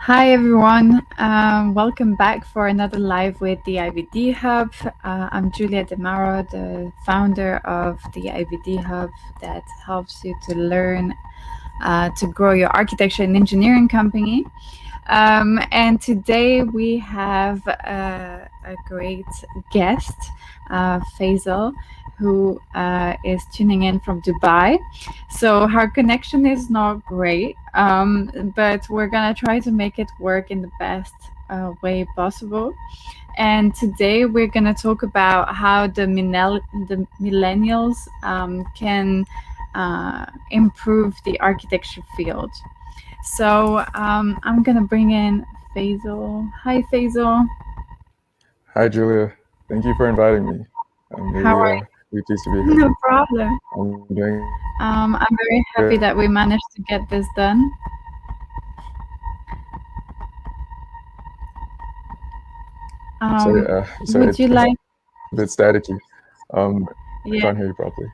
Hi everyone, welcome back for another live with the IVD Hub. I'm Giulia de Mauro, the founder of the IVD Hub that helps you to learn to grow your architecture and engineering company. And today we have a great guest, Faisal, who is tuning in from Dubai. So her connection is not great, but we're gonna try to make it work in the best way possible. And today we're gonna talk about how the millennials can improve the architecture field. So I'm gonna bring in Faisal. Hi, Faisal. Hi, Giulia. Thank you for inviting me. I'm How are really pleased to be you? here. No problem. I'm doing I'm very good. happy that we managed to get this done. Sorry, Would you it's like? a bit staticky. I Yeah. can't hear you properly.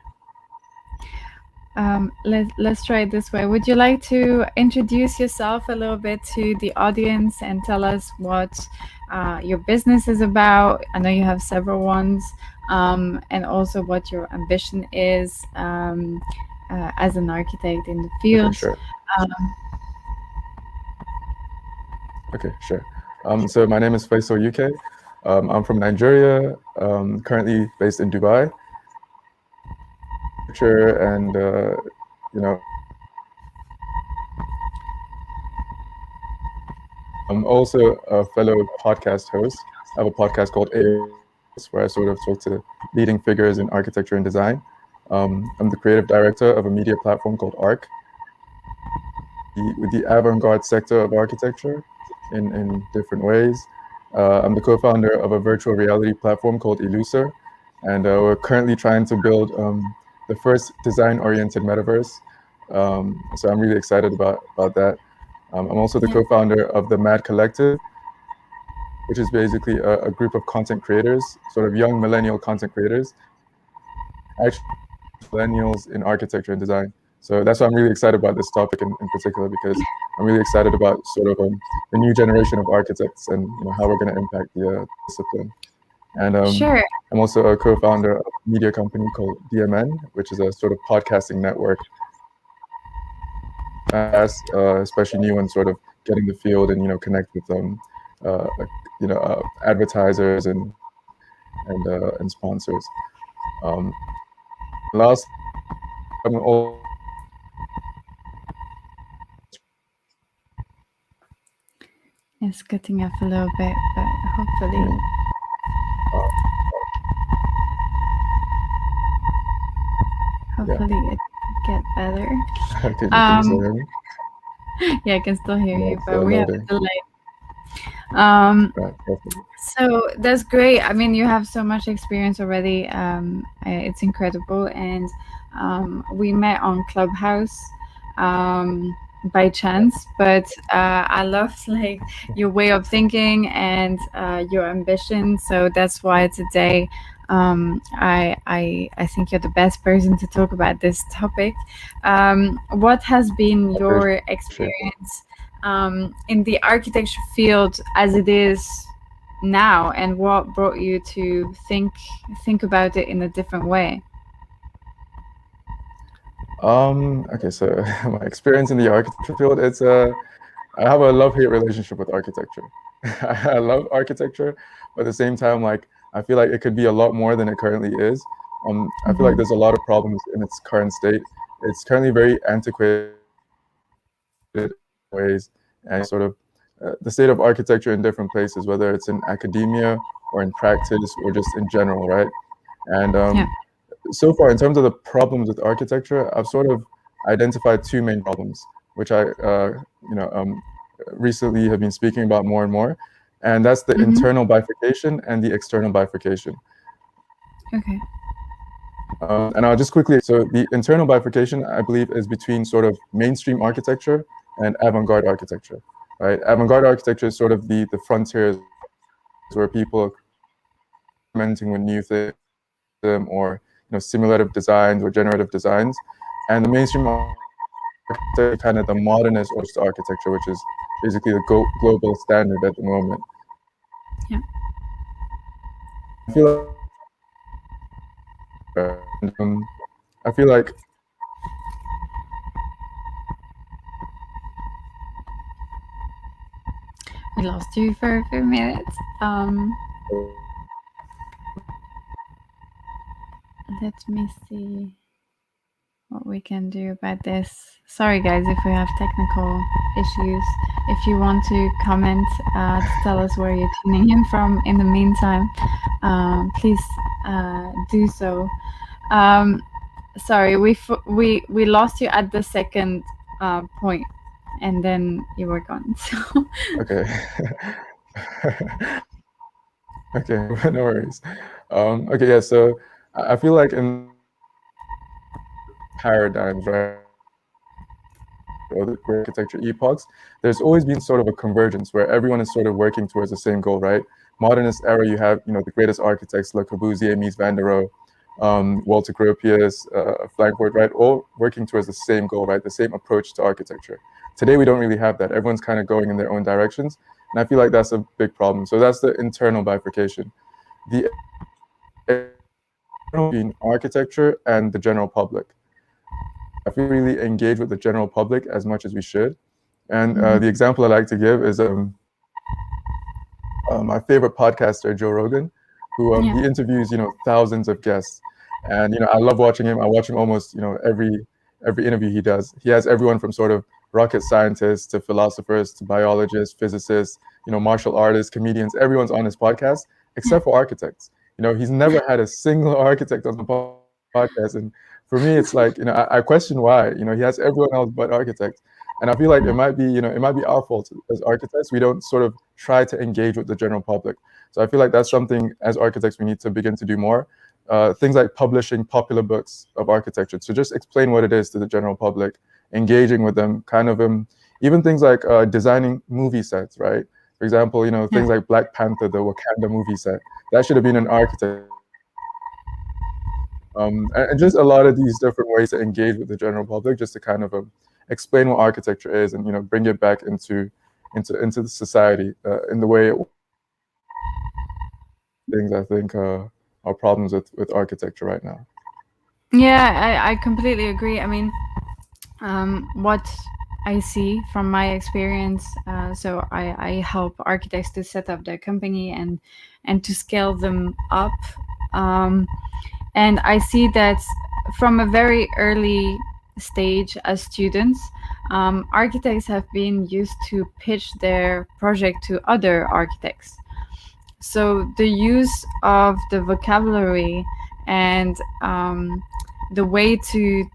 Let's try it this way. Would you like to introduce yourself a little bit to the audience and tell us what your business is about? I know you have several ones, and also what your ambition is as an architect in the Okay, field. sure. Um, Okay, sure. So my name is Faisal UK. I'm from Nigeria, currently based in Dubai. Picture and you know, I'm also a fellow podcast host. I have a podcast called ILLUSORR, where I sort of talk to leading figures in architecture and design. I'm the creative director of a media platform called ARC, with the avant-garde sector of architecture in different ways. I'm the co-founder of a virtual reality platform called ILLUSORR, and we're currently trying to build the first design-oriented metaverse. So I'm really excited about that. I'm also the yeah. co-founder of the Mad Collective, which is basically a group of content creators, sort of young millennial content creators, actually millennials in architecture and design. So that's why I'm really excited about this topic in particular, because I'm really excited about sort of the new generation of architects and how we're going to impact the discipline. And Sure. I'm also a co-founder of a media company called DMN, which is a sort of podcasting network, especially new and sort of getting the field and connect with uh, advertisers and sponsors. Um, last, I'm all It's cutting off a little bit, but hopefully, me. Uh, yeah. hopefully it get better. Can you still Um, hear me? yeah, I can still hear you, That's but we have loading. a delay. Um, Right. Perfect. So that's great. I mean, you have so much experience already. It's incredible. And we met on Clubhouse by chance, but I loved like your way of thinking and your ambition. So that's why today I think you're the best person to talk about this topic. What has been I your appreciate that. experience in the architecture field as it is now, and what brought you to think about it in a different way? Okay, so my experience in the architecture field, I have a love-hate relationship with architecture. I love architecture, but at the same time, like I feel like it could be a lot more than it currently is. I feel like Hmm. there's a lot of problems in its current state. It's currently very antiquated in ways, and sort of the state of architecture in different places, whether it's in academia or in practice or just in general, right? And Yeah. so far, in terms of the problems with architecture, I've sort of identified two main problems, which I, recently have been speaking about more and more, and that's the Hmm. internal bifurcation and the external bifurcation. Okay. And I'll just quickly, so the internal bifurcation, I believe, is between sort of mainstream architecture and avant-garde architecture, right? Avant-garde architecture is sort of the frontiers where people are experimenting with new things or simulative designs or generative designs, and the mainstream architecture, kind of the modernist approach to architecture, which is basically the global standard at the moment. Yeah. I feel like that's something that needs to be addressed. And I feel like We lost you for a few minutes. Let me see what we can do about this. Sorry, guys, if we have technical issues. If you want to comment to tell us where you're tuning in from in the meantime, please do so. Um, Sorry, we lost you at the second point, and then you were gone. So okay. Okay, no worries. Okay, yeah, so I feel like in the architecture paradigms, right, or the great architecture epochs, there's always been sort of a convergence where everyone is sort of working towards the same goal, right? Modernist era, you have, the greatest architects, Le Corbusier, Mies van der Rohe, Walter Gropius, Frankfurt, right, all working towards the same goal, right, the same approach to architecture. Today, we don't really have that. Everyone's kind of going in their own directions, and I feel like that's a big problem. So that's the internal bifurcation. The between architecture and the general public. I feel really engage with the general public as much as we should. And the example I like to give is my favorite podcaster, Joe Rogan, who yeah, he interviews, thousands of guests. And, I love watching him. I watch him almost, every interview he does. He has everyone from sort of rocket scientists to philosophers to biologists, physicists, martial artists, comedians. Everyone's on his podcast except for architects. He's never had a single architect on the podcast. And for me, it's like, I question why. He has everyone else but architects. And I feel like it might be our fault as architects. We don't sort of try to engage with the general public. So I feel like that's something as architects we need to begin to do more. Things like publishing popular books of architecture to just explain what it is to the general public, engaging with them, kind of even things like designing movie sets, right? For example, things like Black Panther, the Wakanda movie set, that should have been an architect. And just a lot of these different ways to engage with the general public, just to kind of explain what architecture is, and bring it back into the society in the way it things I think are problems with architecture right now. yeah, I completely agree. I mean, what I see from my experience, so I help architects to set up their company and to scale them up. And I see that from a very early stage as students, architects have been used to pitch their project to other architects. So the use of the vocabulary and the way to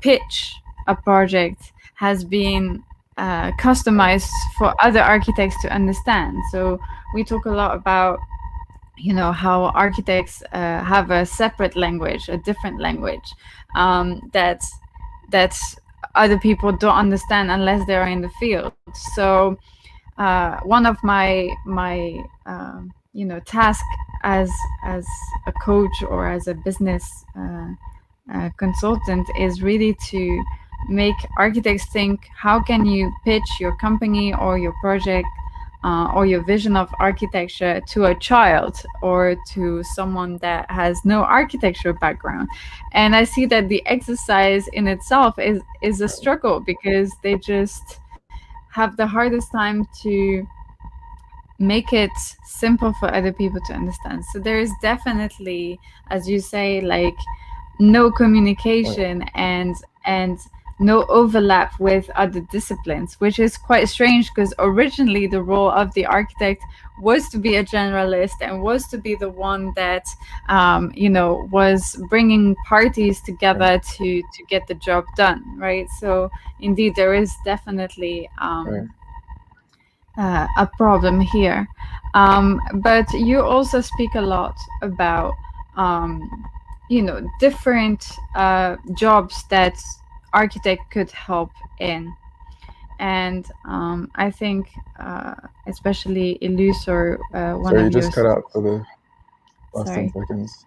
pitch a project has been customized for other architects to understand. So we talk a lot about how architects have a separate language, a different language that other people don't understand unless they're in the field. So one of my task as a coach or as a business consultant is really to make architects think, how can you pitch your company or your project or your vision of architecture to a child or to someone that has no architecture background. And I see that the exercise in itself is a struggle because they just have the hardest time to make it simple for other people to understand. So there is definitely, as you say, like no communication and no overlap with other disciplines, which is quite strange because originally the role of the architect was to be a generalist and was to be the one that was bringing parties together to get the job done, right? So indeed there is definitely a problem here. But you also speak a lot about, different jobs that architect could help in. And I think, especially ILLUSORR, one Sorry, of you your... just cut out for the last 10 Sorry. seconds.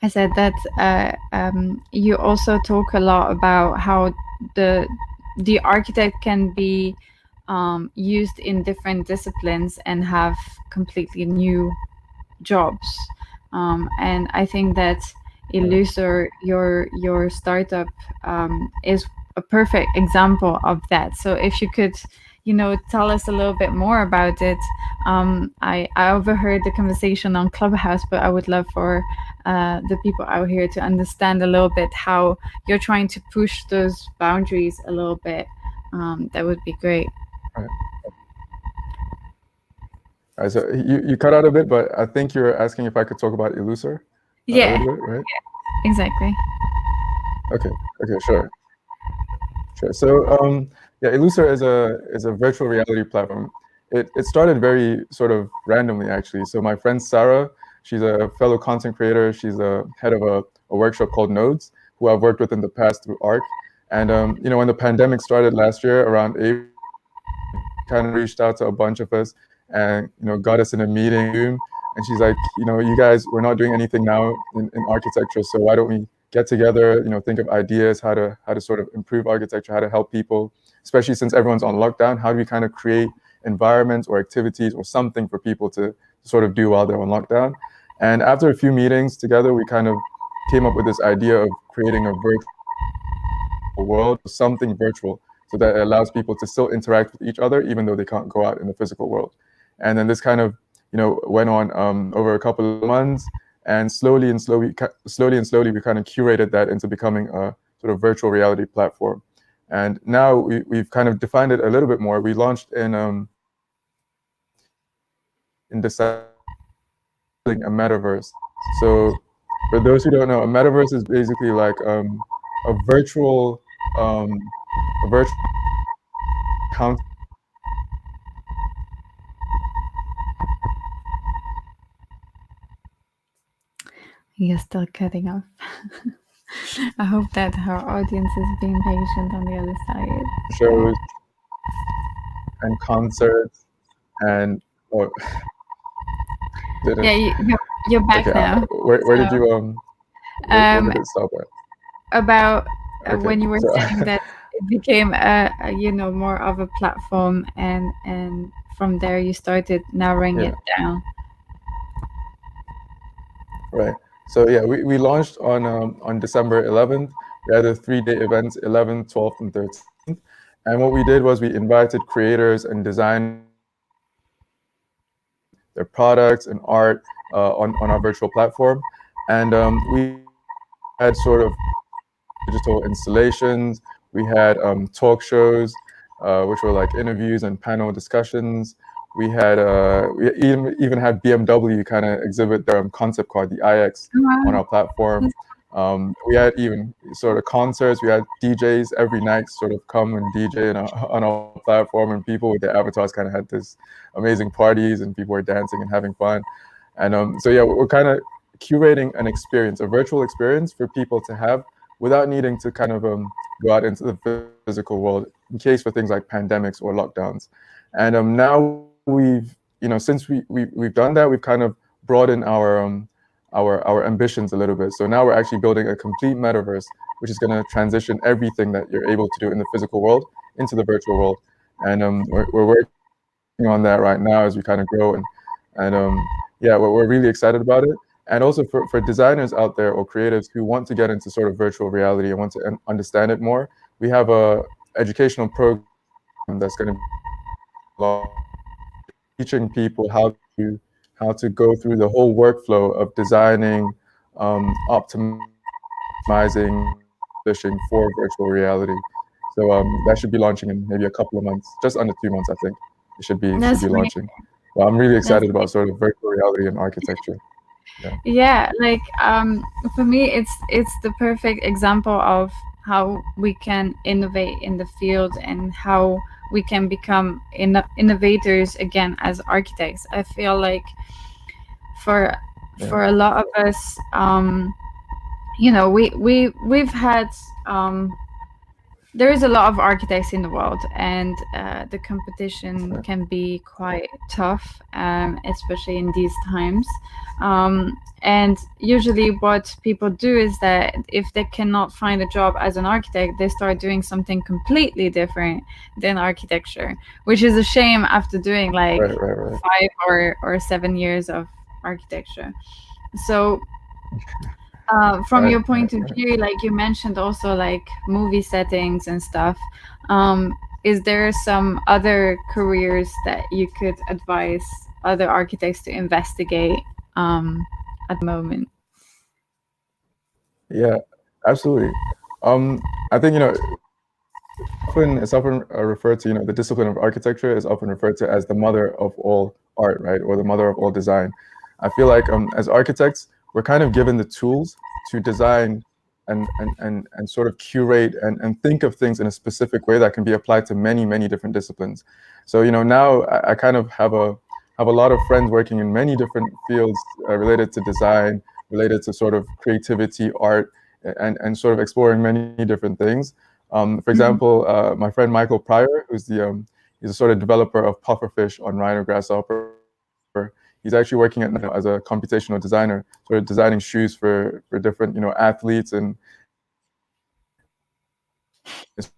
I said that you also talk a lot about how the the architect can be used in different disciplines and have completely new jobs. And I think that Illusor, your startup, is a perfect example of that. So if you could, tell us a little bit more about it. I overheard the conversation on Clubhouse, but I would love for the people out here to understand a little bit how you're trying to push those boundaries a little bit. That would be great. Right. All right, so you cut out a bit, but I think you're asking if I could talk about Illusor a Yeah, little bit, right? exactly. Okay, okay, sure, sure. So, yeah, Illusor is a virtual reality platform. It started very sort of randomly, actually. So my friend Sarah, she's a fellow content creator. She's a head of a workshop called Nodes, who I've worked with in the past through ARC. And when the pandemic started last year around April, she kind of reached out to a bunch of us and got us in a meeting Zoom. And she's like, you guys, we're not doing anything now in architecture, so why don't we get together, think of ideas how to sort of improve architecture, how to help people, especially since everyone's on lockdown. How do we kind of create environments or activities or something for people to sort of do while they're on lockdown? And after a few meetings together, we kind of came up with this idea of creating a virtual world, something virtual, so that it allows people to still interact with each other even though they can't go out in the physical world. And then this kind of went on over a couple of months, and slowly we kind of curated that into becoming a sort of virtual reality platform. And now we've kind of defined it a little bit more. We launched in December a metaverse. So for those who don't know, a metaverse is basically like a virtual um, a virtual count. You're still cutting off. I hope that our audience is being patient on the other side. Shows and concerts and oh, Yeah, didn't you're back okay. now. Where did So, you where um, did it stop at? about Okay, when you were so saying that it became more of a platform, and from there you started narrowing yeah, it down. right. So yeah, we launched on December 11th. We had a 3-day event, 11th, 12th, and 13th. And what we did was we invited creators and designers their products and art on our virtual platform. And we had sort of digital installations. We had talk shows, which were like interviews and panel discussions. We even had BMW kind of exhibit their concept car, the iX, on Wow. our platform. We had even sort of concerts. We had DJs every night sort of come and DJ on our platform, and people with their avatars kind of had this amazing parties, and people were dancing and having fun. And so yeah, we're kind of curating an experience, a virtual experience for people to have without needing to kind of go out into the physical world in case for things like pandemics or lockdowns. And now since we've done that, we've kind of broadened our ambitions a little bit. So now we're actually building a complete metaverse, which is going to transition everything that you're able to do in the physical world into the virtual world. And we're working on that right now as we kind of grow, and yeah, we're really excited about it. And also for designers out there or creatives who want to get into sort of virtual reality and want to understand it more, we have a educational program that's going to be teaching people how to go through the whole workflow of designing, optimizing, publishing for virtual reality. So that should be launching in maybe a couple of months, just under 2 months, I think. It should That's be really launching. Well, I'm really that's excited about sort of virtual reality and architecture. Yeah, Yeah, like for me it's the perfect example of how we can innovate in the field and how we can become innovators again as architects. I feel like for yeah, for a lot of us, we've had there is a lot of architects in the world, and the competition Right. can be quite tough, especially in these times. And usually, what people do is that if they cannot find a job as an architect, they start doing something completely different than architecture, which is a shame after doing like Right. Right. Right. 5 or 7 years of architecture. So from Right. your Right. point of Right. view, like you mentioned also like movie settings and stuff, is there some other careers that you could advise other architects to investigate at the moment? Yeah. Absolutely. I think it's often referred to, the discipline of architecture is often referred to as the mother of all art, right, or the mother of all design. I feel like as architects, we're kind of given the tools to design and sort of curate and think of things in a specific way that can be applied to many, many different disciplines. So, now I kind of have a lot of friends working in many different fields related to design, related to sort of creativity, art, and sort of exploring many different things. For Mhm. example, my friend Michael Pryor, he's a sort of developer of pufferfish on Rhino Grasshopper. He's actually working at now as a computational designer, sort of designing shoes for different athletes and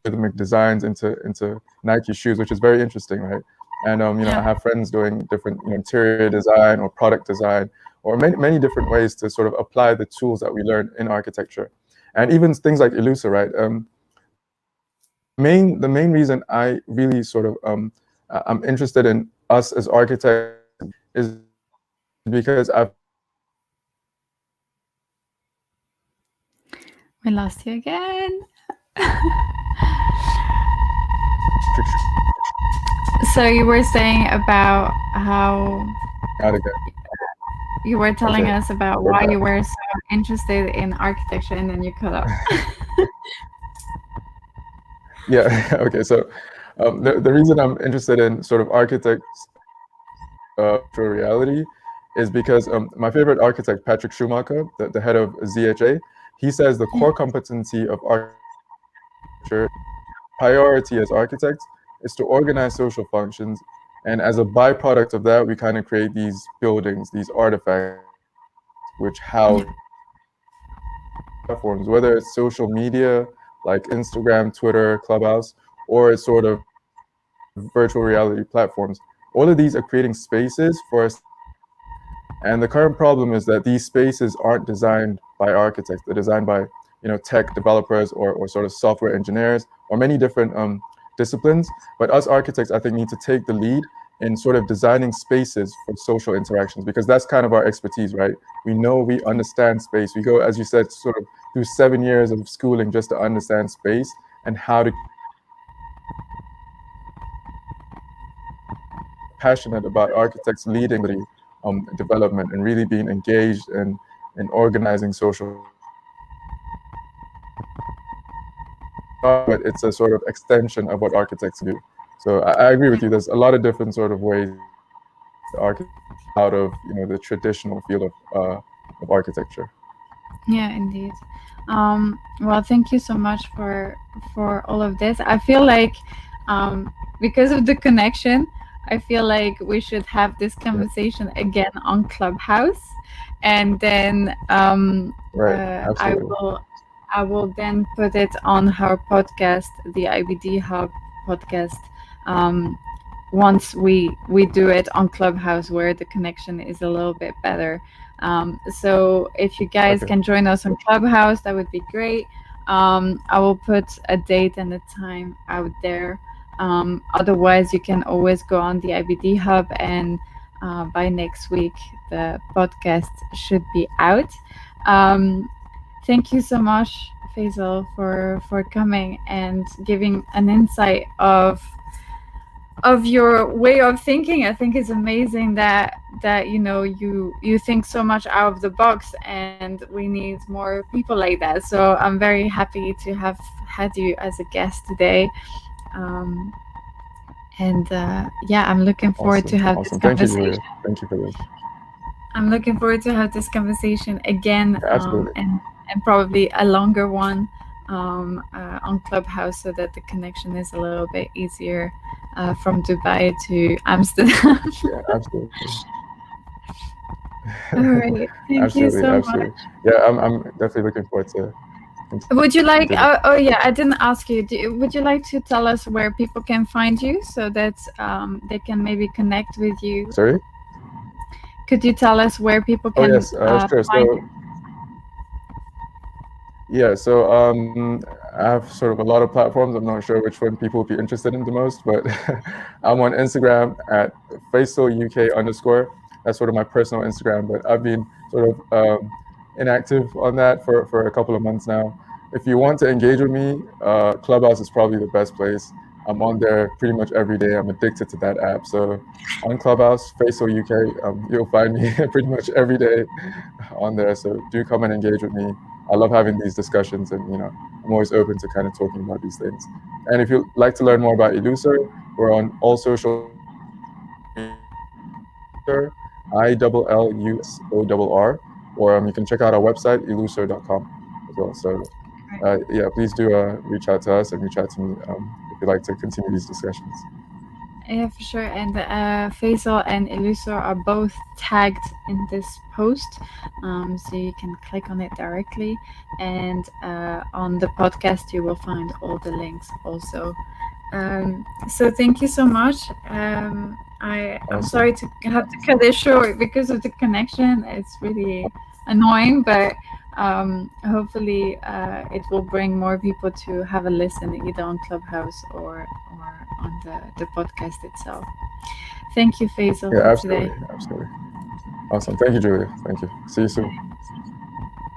rhythmic designs into Nike shoes, which is very interesting, right? And Yeah. I have friends doing different interior design or product design or many different ways to sort of apply the tools that we learn in architecture, and even things like ILLUSORR, right? The main reason I really sort of I'm interested in us as architects is because I feel like We lost you again. So you were saying about how out again. you were telling Okay, us about we're why back. you were so interested in architecture, and then you cut off. Yeah. Okay. So the reason I'm interested in sort of architects virtual reality is because my favorite architect, Patrick Schumacher, the head of ZHA, he says the core competency of architecture, priority as architects, is to organize social functions. And as a byproduct of that, we kind of create these buildings, these artifacts, which Yeah. house platforms, whether it's social media like Instagram, Twitter, Clubhouse, or it's sort of virtual reality platforms. All of these are creating spaces for us to interact. And the current problem is that these spaces aren't designed by architects. They're designed by tech developers or sort of software engineers or many different disciplines. But us architects, I think, need to take the lead in sort of designing spaces for social interactions because that's kind of our expertise, right? We know, we understand space. We go, as you said, sort of through 7 years of schooling just to understand space and how to create interactions. So I'm very passionate about architects leading development and really being engaged in organizing social functions. But it's a sort of extension of what architects do. So I agree with you. There's a lot of different sort of ways that architects can get out of the traditional field of architecture. Yeah, indeed. Well, thank you so much for all of this. I feel like because of the connection, I feel like we should have this Yeah. conversation again on Clubhouse, and then Right. I Absolutely. will then put it on our podcast, the IBD Hub podcast. Um, Once we do it on Clubhouse, where the connection is a little bit better. So if you guys Okay. can join us on Clubhouse, that would be great. I will put a date and a time out there. Otherwise, you can always go on the IBD Hub, and by next week, the podcast should be out. Um, Thank you so much, Faisal, for coming and giving an insight of your way of thinking. I think it's amazing that you think so much out of the box, and we need more people like that. So I'm very happy to have had you as a guest today. um, and yeah, I'm looking forward to Awesome. have this Awesome. Thank you, conversation. Giulia. Thank you for this. I'm looking forward to have this conversation again, Yeah, absolutely. and probably a longer one, on Clubhouse so that the connection is a little bit easier from Dubai to Amsterdam. Yeah, absolutely. All right, thank you Absolutely, so absolutely. much. Yeah, I'm definitely looking forward to Would you like? continue. Oh yeah, I didn't ask you. Would you like to tell us where people can find you so that they can maybe connect with you? Sorry? Could you tell us where people Oh can yes, sure. find So you? yeah, so I have sort of a lot of platforms. I'm not sure which one people would be interested in the most, but I'm on Instagram at Faisal UK underscore. That's sort of my personal Instagram, but I've been sort of inactive on that for a couple of months now. If you want to engage with me, Clubhouse is probably the best place. I'm on there pretty much every day. I'm addicted to that app. So on Clubhouse, Faisal UK, you'll find me pretty much every day on there. So do come and engage with me. I love having these discussions, and I'm always open to kind of talking about these things. And if you'd like to learn more about Illusor, we're on all social media Illusor, ILLUSORR, or you can check out our website illusor.com as well. So yeah, please do reach out to us and reach out to me if you'd like to continue these discussions. Yeah, for sure. And Faisal and Illusor are both tagged in this post, so you can click on it directly. And on the podcast, you will find all the links also. So thank you so much. I'm sorry Awesome. to have to cut it short because of the connection. It's really annoying, but hopefully it will bring more people to have a listen either on Clubhouse or on the podcast itself. Thank you, Faisal, Yeah, for today. absolutely, absolutely. Awesome. Thank you, Julia. Thank you. See you soon.